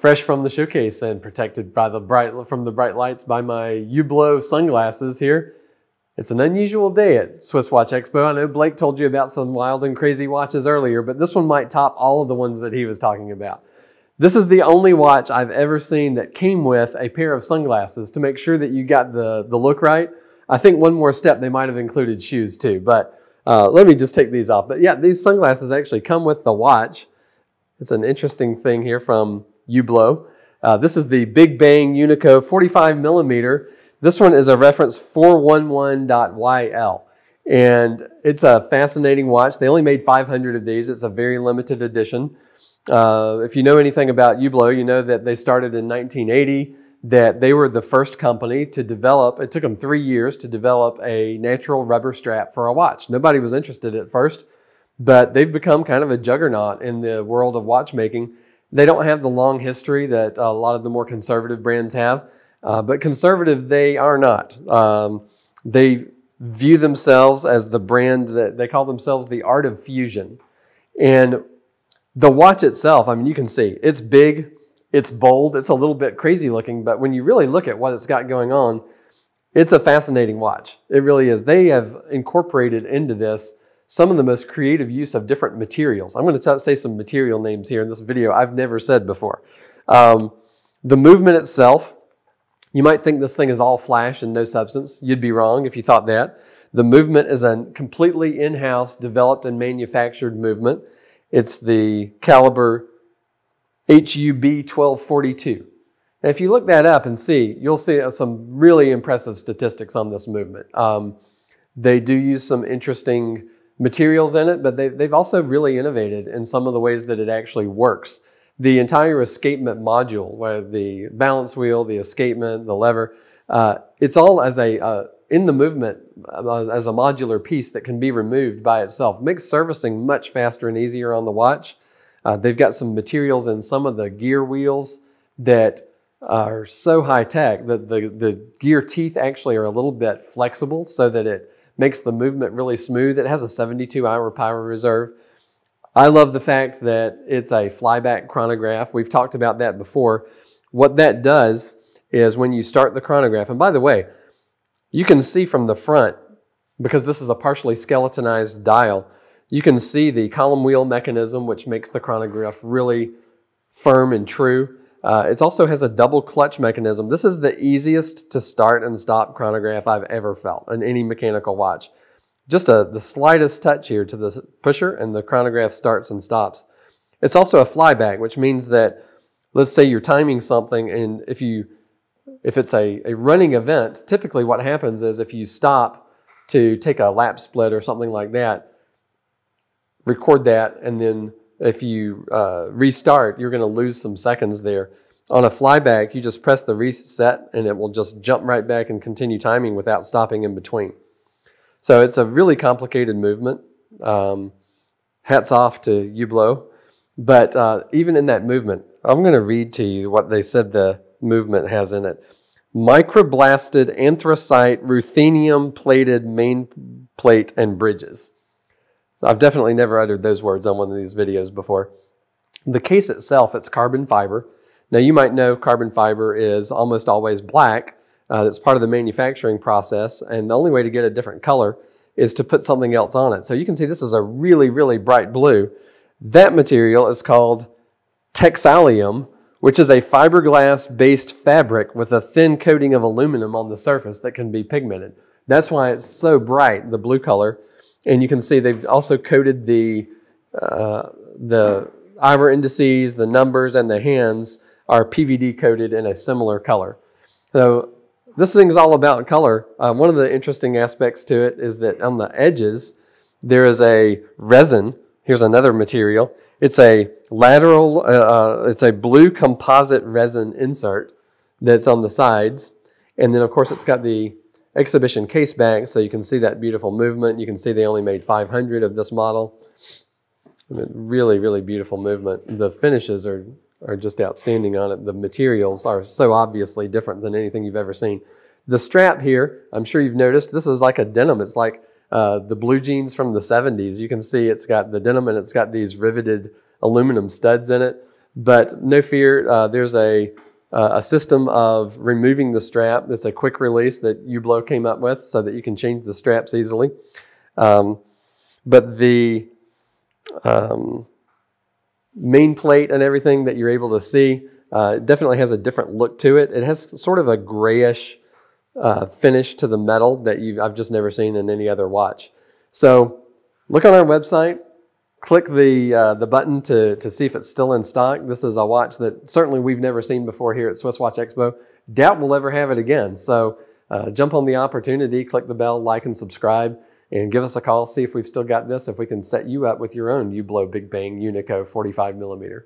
fresh from the showcase and protected by from the bright lights by my Hublot sunglasses here. It's an unusual day at SwissWatchExpo. I know Blake told you about some wild and crazy watches earlier, but this one might top all of the ones that he was talking about. This is the only watch I've ever seen that came with a pair of sunglasses to make sure that you got the look right. I think one more step, they might have included shoes too, but let me just take these off. But yeah, these sunglasses actually come with the watch. It's an interesting thing here from Hublot. This is the Big Bang Unico 45 millimeter. This one is a reference 411.YL, and it's a fascinating watch. They only made 500 of these. It's a very limited edition. If you know anything about Hublot, you know that they started in 1980, that they were the first company to develop, it took them 3 years to develop a natural rubber strap for a watch. Nobody was interested at first, but they've become kind of a juggernaut in the world of watchmaking. They don't have the long history that a lot of the more conservative brands have. But conservative, they are not. They view themselves as the brand that they call themselves the art of fusion. And the watch itself, I mean, you can see it's big, it's bold, it's a little bit crazy looking, but when you really look at what it's got going on, it's a fascinating watch. It really is. They have incorporated into this some of the most creative use of different materials. I'm going to say some material names here in this video I've never said before. The movement itself, you might think this thing is all flash and no substance. You'd be wrong if you thought that. The movement is a completely in-house developed and manufactured movement. It's the caliber HUB 1242. And if you look that up and see, you'll see some really impressive statistics on this movement. They do use some interesting materials in it, but they've also really innovated in some of the ways that it actually works. The entire escapement module, where the balance wheel, the escapement, the lever, it's all as in the movement as a modular piece that can be removed by itself. It makes servicing much faster and easier on the watch. They've got some materials in some of the gear wheels that are so high tech that the gear teeth actually are a little bit flexible so that it makes the movement really smooth. It has a 72-hour power reserve. I love the fact that it's a flyback chronograph. We've talked about that before. What that does is when you start the chronograph, and by the way, you can see from the front, because this is a partially skeletonized dial, you can see the column wheel mechanism, which makes the chronograph really firm and true. It also has a double clutch mechanism. This is the easiest to start and stop chronograph I've ever felt in any mechanical watch. Just the slightest touch here to the pusher and the chronograph starts and stops. It's also a flyback, which means that, let's say you're timing something, and if it's a running event, typically what happens is if you stop to take a lap split or something like that, record that, and then if you restart, you're going to lose some seconds there. On a flyback, you just press the reset and it will just jump right back and continue timing without stopping in between. So it's a really complicated movement. Hats off to Hublot. But even in that movement, I'm going to read to you what they said the movement has in it. Microblasted anthracite ruthenium plated main plate and bridges. So I've definitely never uttered those words on one of these videos before. The case itself, it's carbon fiber. Now you might know carbon fiber is almost always black. That's part of the manufacturing process, and the only way to get a different color is to put something else on it. So you can see this is a really, really bright blue. That material is called Texalium, which is a fiberglass-based fabric with a thin coating of aluminum on the surface that can be pigmented. That's why it's so bright, the blue color. And you can see they've also coated the hour indices, the numbers, and the hands are PVD coated in a similar color. So this thing is all about color. One of the interesting aspects to it is that on the edges, there is a resin. Here's another material. It's a lateral, it's a blue composite resin insert that's on the sides. And then, of course, it's got the exhibition case back, so you can see that beautiful movement. You can see they only made 500 of this model. Really, really beautiful movement. The finishes are just outstanding on it. The materials are so obviously different than anything you've ever seen. The strap here, I'm sure you've noticed, this is like a denim. It's like the blue jeans from the 70s. You can see it's got the denim and it's got these riveted aluminum studs in it. But no fear, there's a system of removing the strap. That's a quick release that Hublot came up with so that you can change the straps easily. But the main plate and everything that you're able to see definitely has a different look to it. It has sort of a grayish finish to the metal that I've just never seen in any other watch. So look on our website, click the button to see if it's still in stock. This is a watch that certainly we've never seen before here at SwissWatchExpo. Doubt we'll ever have it again. So jump on the opportunity, click the bell, like and subscribe, and give us a call, see if we've still got this, if we can set you up with your own Hublot Big Bang Unico 45mm.